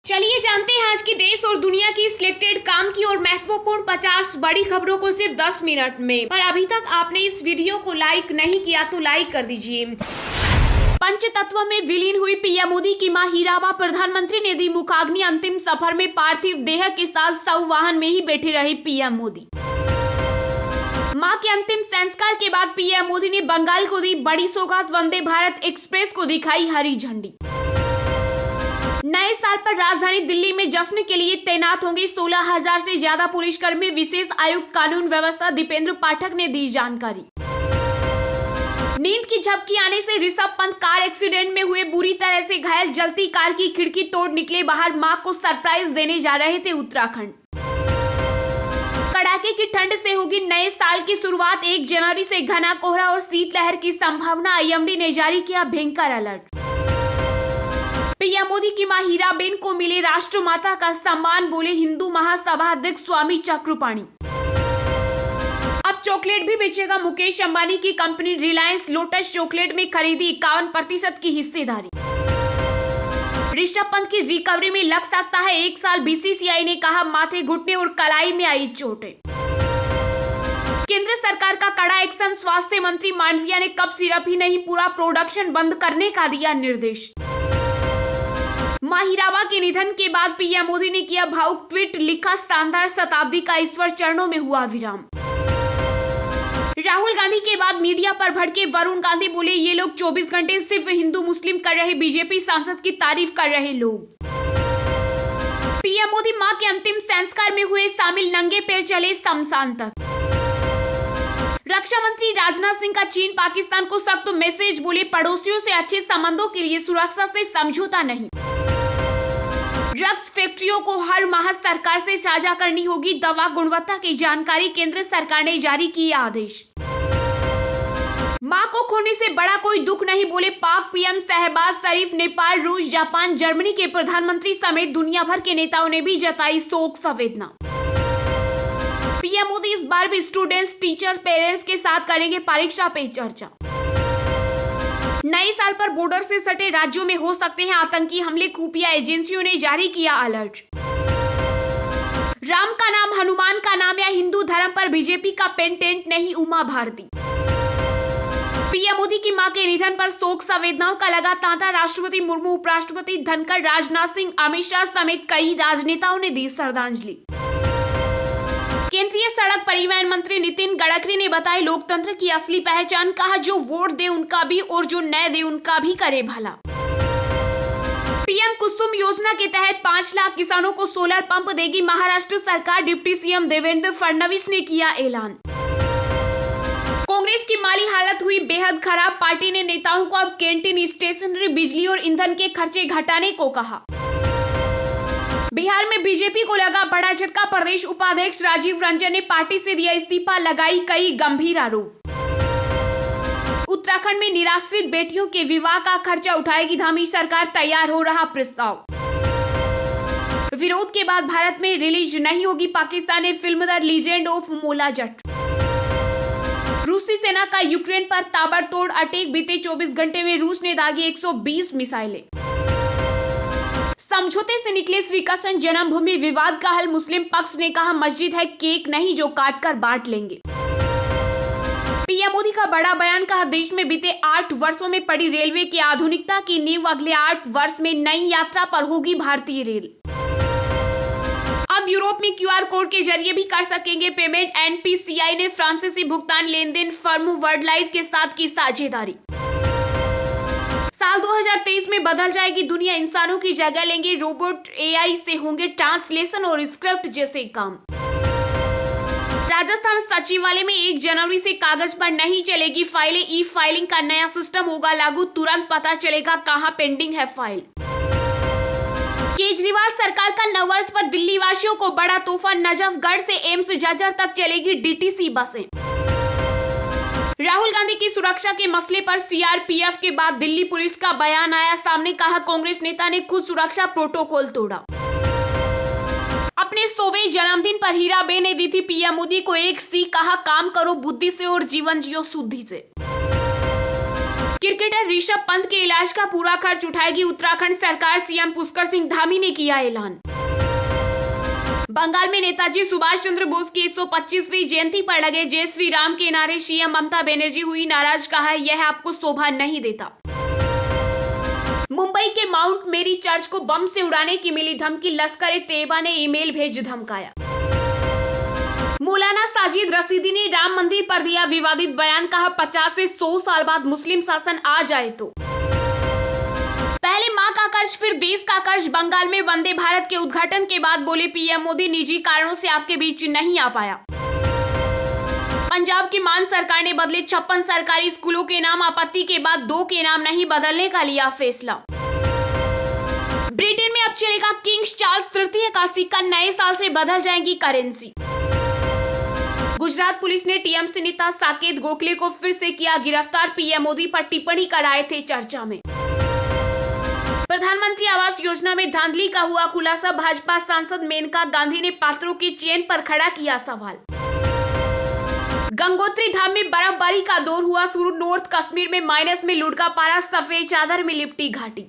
चलिए जानते हैं आज की देश और दुनिया की सिलेक्टेड काम की और महत्वपूर्ण 50 बड़ी खबरों को सिर्फ 10 मिनट में। पर अभी तक आपने इस वीडियो को लाइक नहीं किया तो लाइक कर दीजिए। पंचतत्व में विलीन हुई पीएम मोदी की मां हीराबा, प्रधानमंत्री ने दी मुखाग्नि। अंतिम सफर में पार्थिव देह के साथ शव वाहन में ही बैठे रहे पीएम मोदी। मां के अंतिम संस्कार के बाद पीएम मोदी ने बंगाल को दी बड़ी सौगात। वंदे भारत एक्सप्रेस को दिखाई हरी झंडी। नए साल पर राजधानी दिल्ली में जश्न के लिए तैनात होंगे 16,000 से ज्यादा पुलिसकर्मी। विशेष आयुक्त कानून व्यवस्था दीपेंद्र पाठक ने दी जानकारी। नींद की झपकी आने से ऋषभ पंत कार एक्सीडेंट में हुए बुरी तरह से घायल। जलती कार की खिड़की तोड़ निकले बाहर। मां को सरप्राइज देने जा रहे थे उत्तराखंड। कड़ाके की ठंड से होगी नए साल की शुरुआत। 1 जनवरी से घना कोहरा और शीतलहर की संभावना। आईएमडी ने जारी किया भयंकर अलर्ट। पीएम मोदी की मां हीराबेन को मिले राष्ट्रमाता का सम्मान, बोले हिंदू महासभा अध्यक्ष स्वामी चक्रपाणी। अब चॉकलेट भी बेचेगा मुकेश अंबानी की कंपनी रिलायंस। लोटस चॉकलेट में खरीदी 51% की हिस्सेदारी। ऋषभ पंत की रिकवरी में लग सकता है 1 साल। बीसीसीआई ने कहा माथे, घुटने और कलाई में आई चोटें। केंद्र सरकार का कड़ा एक्शन। स्वास्थ्य मंत्री मांडविया ने कफ सिरप ही नहीं पूरा प्रोडक्शन बंद करने का दिया निर्देश। मां हीराबा के निधन के बाद पीएम मोदी ने किया भावुक ट्वीट, लिखा शानदार शताब्दी का ईश्वर चरणों में हुआ विराम। राहुल गांधी के बाद मीडिया पर भड़के वरुण गांधी, बोले ये लोग 24 घंटे सिर्फ हिंदू मुस्लिम कर रहे। बीजेपी सांसद की तारीफ कर रहे लोग। पीएम मोदी मां के अंतिम संस्कार में हुए शामिल, नंगे पैर चले शमशान तक। रक्षा मंत्री राजनाथ सिंह का चीन पाकिस्तान को सख्त मैसेज, बोले पड़ोसियों से अच्छे संबंधों के लिए सुरक्षा से समझौता नहीं। ड्रग्स फैक्ट्रियों को हर माह सरकार से साझा करनी होगी दवा गुणवत्ता की जानकारी। केंद्र सरकार ने जारी किया आदेश। मां को खोने से बड़ा कोई दुख नहीं, बोले पाक पीएम शहबाज शरीफ। नेपाल, रूस, जापान, जर्मनी के प्रधानमंत्री समेत दुनिया भर के नेताओं ने भी जताई शोक संवेदना। पीएम मोदी इस बार भी स्टूडेंट्स, टीचर्स, पेरेंट्स के साथ करेंगे परीक्षा पे चर्चा। नए साल पर बॉर्डर से सटे राज्यों में हो सकते हैं आतंकी हमले। खुफिया एजेंसियों ने जारी किया अलर्ट। राम का नाम हनुमान का नाम या हिंदू धर्म पर बीजेपी का पेटेंट नहीं, उमा भारती। पीएम मोदी की मां के निधन पर शोक संवेदनाओं का लगा तांता। राष्ट्रपति मुर्मू, उपराष्ट्रपति धनखड़, राजनाथ सिंह, अमित शाह समेत कई राजनेताओं ने दी श्रद्धांजलि। केंद्रीय सड़क परिवहन मंत्री नितिन गडकरी ने बताया लोकतंत्र की असली पहचान। कहा जो वोट दे उनका भी और जो न दे उनका भी करे भला। पीएम कुसुम योजना के तहत 5 लाख किसानों को सोलर पंप देगी महाराष्ट्र सरकार। डिप्टी सीएम देवेंद्र फडणवीस ने किया ऐलान। कांग्रेस की माली हालत हुई बेहद खराब। पार्टी ने नेताओं को अब कैंटीन, स्टेशनरी, बिजली और ईंधन के खर्चे घटाने को कहा। बिहार में बीजेपी को लगा बड़ा झटका। प्रदेश उपाध्यक्ष राजीव रंजन ने पार्टी से दिया इस्तीफा, लगाई कई गंभीर आरोप। उत्तराखंड में निराश्रित बेटियों के विवाह का खर्चा उठाएगी धामी सरकार, तैयार हो रहा प्रस्ताव। विरोध के बाद भारत में रिलीज नहीं होगी Pakistani film the legend of मोला जट। रूसी सेना का यूक्रेन पर ताबड़तोड़ अटैक। बीते 24 घंटे में रूस ने दागी 120 मिसाइलें। समझौते से निकले श्रीकृष्ण जन्मभूमि विवाद का हल। मुस्लिम पक्ष ने कहा मस्जिद है, केक नहीं जो काटकर बांट लेंगे। पीएम मोदी का बड़ा बयान। कहा देश में बीते 8 वर्षों में पड़ी रेलवे की आधुनिकता की नींव। अगले 8 वर्ष में नई यात्रा पर होगी भारतीय रेल। अब यूरोप में क्यूआर कोड के जरिए भी कर सकेंगे पेमेंट। एनपीसीआई ने फ्रांसीसी भुगतान लेनदेन फर्म वर्ल्डलाइट के साथ की साझेदारी। साल 2023 में बदल जाएगी दुनिया। इंसानों की जगह लेंगे रोबोट। एआई से होंगे ट्रांसलेशन और स्क्रिप्ट जैसे काम। राजस्थान सचिवालय में 1 जनवरी से कागज पर नहीं चलेगी फाइलें। ई फाइलिंग का नया सिस्टम होगा लागू। तुरंत पता चलेगा कहां पेंडिंग है फाइल। केजरीवाल सरकार का नववर्ष पर दिल्ली वासियों को बड़ा तोहफा। नजफगढ़ से एम्स जजर तक चलेगी डीटीसी बसें। राहुल गांधी की सुरक्षा के मसले पर सीआरपीएफ के बाद दिल्ली पुलिस का बयान आया सामने। कहा कांग्रेस नेता ने खुद सुरक्षा प्रोटोकॉल तोड़ा। अपने 100वें जन्मदिन पर हीराबेन ने दी थी पीएम मोदी को एक सीख। कहा काम करो बुद्धि से और जीवन जियो शुद्धि से। क्रिकेटर ऋषभ पंत के इलाज का पूरा खर्च उठाएगी उत्तराखंड सरकार, सीएम पुष्कर सिंह धामी ने किया ऐलान। बंगाल में नेताजी सुभाष चंद्र बोस की 125वीं जयंती पर लगे जय श्री राम के नारे सीएम ममता बनर्जी हुई नाराज, कहा यह आपको शोभा नहीं देता। मुंबई के माउंट मेरी चर्च को बम से उड़ाने की मिली धमकी, लश्कर-ए-तैयबा ने ईमेल भेज धमकाया। मौलाना साजिद रशीदी ने राम मंदिर पर दिया विवादित बयान, कहा 50 से 100 साल बाद मुस्लिम शासन आ जाए तो। पहले मां का कर्ज फिर देश का कर्ज, बंगाल में वंदे भारत के उद्घाटन के बाद बोले पीएम मोदी, निजी कारणों से आपके बीच नहीं आ पाया। पंजाब की मान सरकार ने बदले 56 सरकारी स्कूलों के नाम, आपत्ति के बाद 2 के नाम नहीं बदलने का लिया फैसला। ब्रिटेन में अब चलेगा किंग्स चार्ल्स तृतीय का सिक्का, नए साल से बदल जाएगी करेंसी। गुजरात पुलिस ने टीएमसी नेता साकेत गोखले को फिर से किया गिरफ्तार, पीएम मोदी पर टिप्पणी कराए थे चर्चा में। प्रधानमंत्री आवास योजना में धांधली का हुआ खुलासा, भाजपा सांसद मेनका गांधी ने पात्रों की चेन पर खड़ा किया सवाल। गंगोत्री धाम में बर्फबारी का दौर हुआ शुरू, नॉर्थ कश्मीर में माइनस में लुढ़का पारा, सफेद चादर में लिपटी घाटी।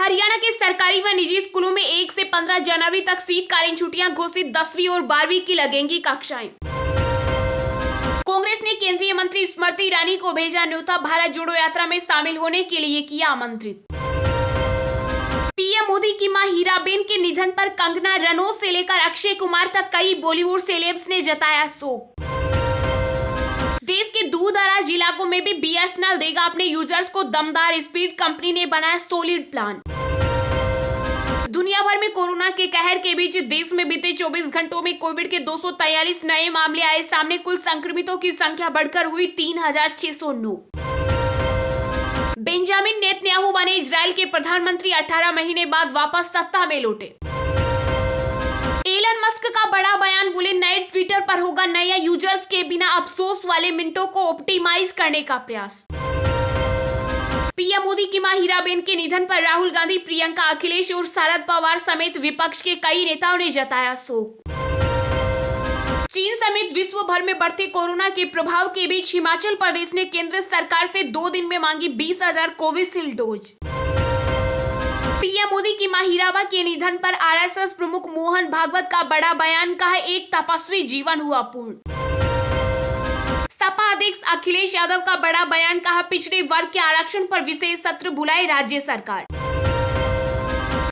हरियाणा के सरकारी व निजी स्कूलों में 1 से 15 जनवरी तक शीतकालीन छुट्टियां घोषित, 10वीं और 12वीं की लगेंगी कक्षाएं। कांग्रेस ने केंद्रीय मंत्री स्मृति ईरानी को भेजा न्योता, भारत जोड़ो यात्रा में शामिल होने के लिए किया आमंत्रित। पीएम मोदी की मां हीराबेन के निधन पर कंगना रनौत से लेकर अक्षय कुमार तक कई बॉलीवुड सेलेब्स ने जताया शोक। देश के दूर-दराज इलाकों में भी बीएसएनएल देगा अपने यूजर्स को दमदार स्पीड, कंपनी ने बनाया सॉलिड प्लान। दुनिया भर में कोरोना के कहर के बीच देश में बीते 24 घंटों में कोविड के 243 नए मामले आए सामने, कुल संक्रमितों की संख्या बढ़कर हुई 3609। बेंजामिन नेतन्याहू बने इजराइल के प्रधानमंत्री, 18 महीने बाद वापस सत्ता में लौटे। एलन मस्क का बड़ा बयान, बोले नए ट्विटर पर होगा नया यूजर्स के बिना अफसोस वाले मिनटों को ऑप्टिमाइज करने का प्रयास। पीएम मोदी की मां हीराबेन के निधन पर राहुल गांधी, प्रियंका, अखिलेश और शरद पवार समेत विपक्ष के कई नेताओं ने जताया शोक। चीन समेत विश्व भर में बढ़ते कोरोना के प्रभाव के बीच हिमाचल प्रदेश ने केंद्र सरकार से 2 दिन में मांगी 20,000 कोविशील्ड डोज। पीएम मोदी की मां हीराबा के निधन पर आरएसएस प्रमुख मोहन भागवत का बड़ा बयान, कहा एक तपस्वी जीवन हुआ पूर्ण। सपा अध्यक्ष अखिलेश यादव का बड़ा बयान, कहा पिछड़े वर्ग के आरक्षण पर विशेष सत्र बुलाए राज्य सरकार।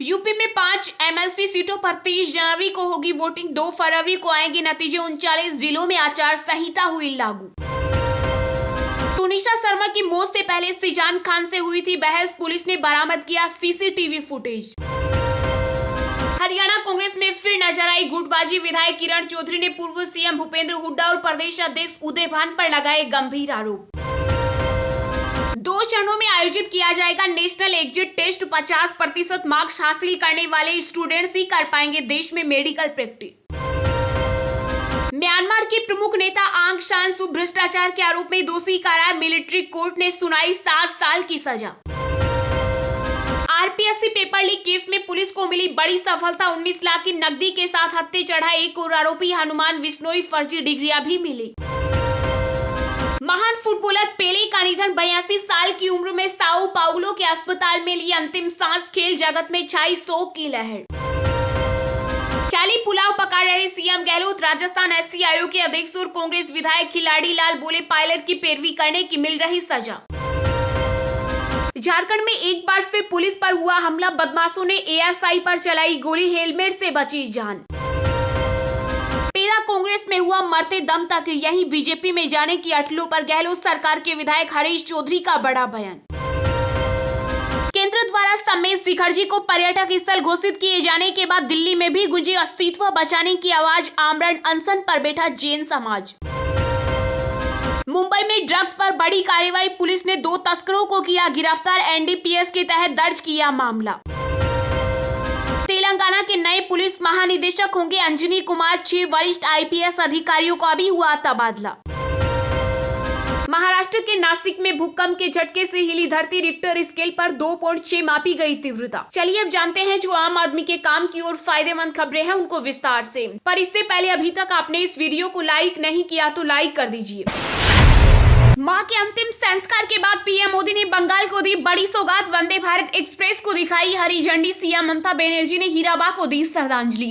यूपी में 5 एमएलसी सीटों पर 30 जनवरी को होगी वोटिंग, 2 फरवरी को आएंगे नतीजे, 39 जिलों में आचार संहिता हुई लागू। तुनिशा शर्मा की मौत से पहले सिजान खान से हुई थी बहस, पुलिस ने बरामद किया सीसीटीवी फुटेज। हरियाणा कांग्रेस में फिर नजर आई गुटबाजी, विधायक किरण चौधरी ने पूर्व सीएम भूपेंद्र हुड्डा और प्रदेश अध्यक्ष उदय भान पर लगाए गंभीर आरोप। 2 चरणों में आयोजित किया जाएगा नेशनल एग्जिट टेस्ट, 50% मार्क्स हासिल करने वाले स्टूडेंट्स ही कर पाएंगे देश में मेडिकल प्रैक्टिस। म्यांमार के प्रमुख नेता आंग सान सू भ्रष्टाचार के आरोप में दोषी करार, मिलिट्री कोर्ट ने सुनाई 7 साल की सजा। आरपीएससी पेपर लीक केस में पुलिस को मिली बड़ी सफलता, 19 लाख की नकदी के साथ हत्थे चढ़ा एक और आरोपी हनुमान विश्नोई, फर्जी डिग्रियां भी मिली। महान फुटबॉलर पेले का निधन, 82 साल की उम्र में साओ पाउलो के अस्पताल में ली अंतिम सांस, खेल जगत में छाई शोक की लहर। ख्याली पुलाव पका रहे सीएम गहलोत, राजस्थान एससी आयोग के अध्यक्ष और कांग्रेस विधायक खिलाड़ी लाल बोले पायलट की पैरवी करने की मिल रही सजा। झारखंड में एक बार फिर पुलिस पर हुआ हमला, बदमाशों ने एएसआई पर चलाई गोली, हेलमेट से बची जान। पेरा कांग्रेस में हुआ मरते दम तक, यही बीजेपी में जाने की अटलों पर गहलोत सरकार के विधायक हरीश चौधरी का बड़ा बयान। केंद्र द्वारा समेत शिखरजी को पर्यटक स्थल घोषित किए जाने के बाद दिल्ली में भी गूंजी अस्तित्व बचाने की आवाज, आमरण अनशन पर बैठा जैन समाज। मुंबई में ड्रग्स पर बड़ी कार्रवाई, पुलिस ने 2 तस्करों को किया गिरफ्तार, एनडीपीएस के तहत दर्ज किया मामला। तेलंगाना के नए पुलिस महानिदेशक होंगे अंजनी कुमार, 6 वरिष्ठ आईपीएस अधिकारियों का भी हुआ तबादला। महाराष्ट्र के नासिक में भूकंप के झटके से हिली धरती, रिक्टर स्केल पर 2.6 मापी गई तीव्रता। चलिए अब जानते हैं जो आम आदमी के काम की और फायदेमंद खबरें हैं उनको विस्तार से। पर इससे पहले अभी तक आपने इस वीडियो को लाइक नहीं किया तो लाइक कर दीजिए। मां के अंतिम संस्कार के बाद पीएम मोदी ने बंगाल को दी बड़ी सौगात, वंदे भारत एक्सप्रेस को दिखाई हरी झंडी। सीएम ममता बनर्जी ने हीराबा को दी श्रद्धांजलि।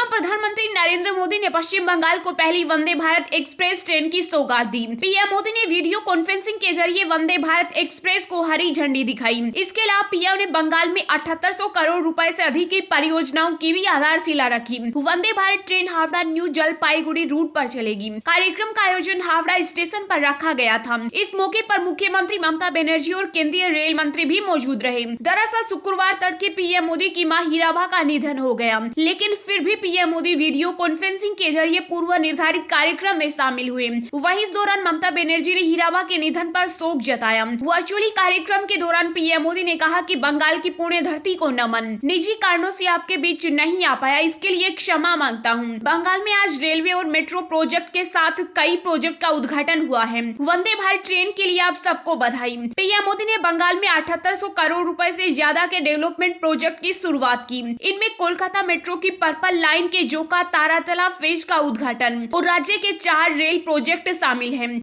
प्रधानमंत्री नरेंद्र मोदी ने पश्चिम बंगाल को पहली वंदे भारत एक्सप्रेस ट्रेन की सौगात दी। पीएम मोदी ने वीडियो कॉन्फ्रेंसिंग के जरिए वंदे भारत एक्सप्रेस को हरी झंडी दिखाई। इसके अलावा पीएम ने बंगाल में 7800 करोड़ रुपए से अधिक की परियोजनाओं की भी आधारशिला रखी। Vande Bharat train Howrah New Jalpaiguri route पर चलेगी। कार्यक्रम का आयोजन हावड़ा स्टेशन पर रखा गया था। इस मौके पर मुख्यमंत्री ममता बनर्जी और केंद्रीय रेल मंत्री भी मौजूद रहे। दरअसल शुक्रवार तड़के पीएम मोदी की मां हीराबा का निधन हो गया, लेकिन फिर भी पीएम मोदी वीडियो कॉन्फ्रेंसिंग के जरिए पूर्व निर्धारित कार्यक्रम में शामिल हुए। वहीं इस दौरान ममता बनर्जी ने हीराबा के निधन पर शोक जताया। वर्चुअली कार्यक्रम के दौरान पीएम मोदी ने कहा कि बंगाल की पुण्य धरती को नमन, निजी कारणों से आपके बीच नहीं आ पाया, इसके लिए क्षमा मांगता हूं। बंगाल में आज रेलवे और मेट्रो प्रोजेक्ट के साथ कई प्रोजेक्ट का उद्घाटन हुआ है। वंदे भारत ट्रेन के लिए आप सबको बधाई। पीएम मोदी ने बंगाल में 7800 करोड़ रुपए से ज्यादा के डेवलपमेंट प्रोजेक्ट की शुरुआत की। इनमें कोलकाता मेट्रो की पर्पल लाइन के जोका तारातला फेज का उद्घाटन और राज्य के 4 रेल प्रोजेक्ट शामिल हैं।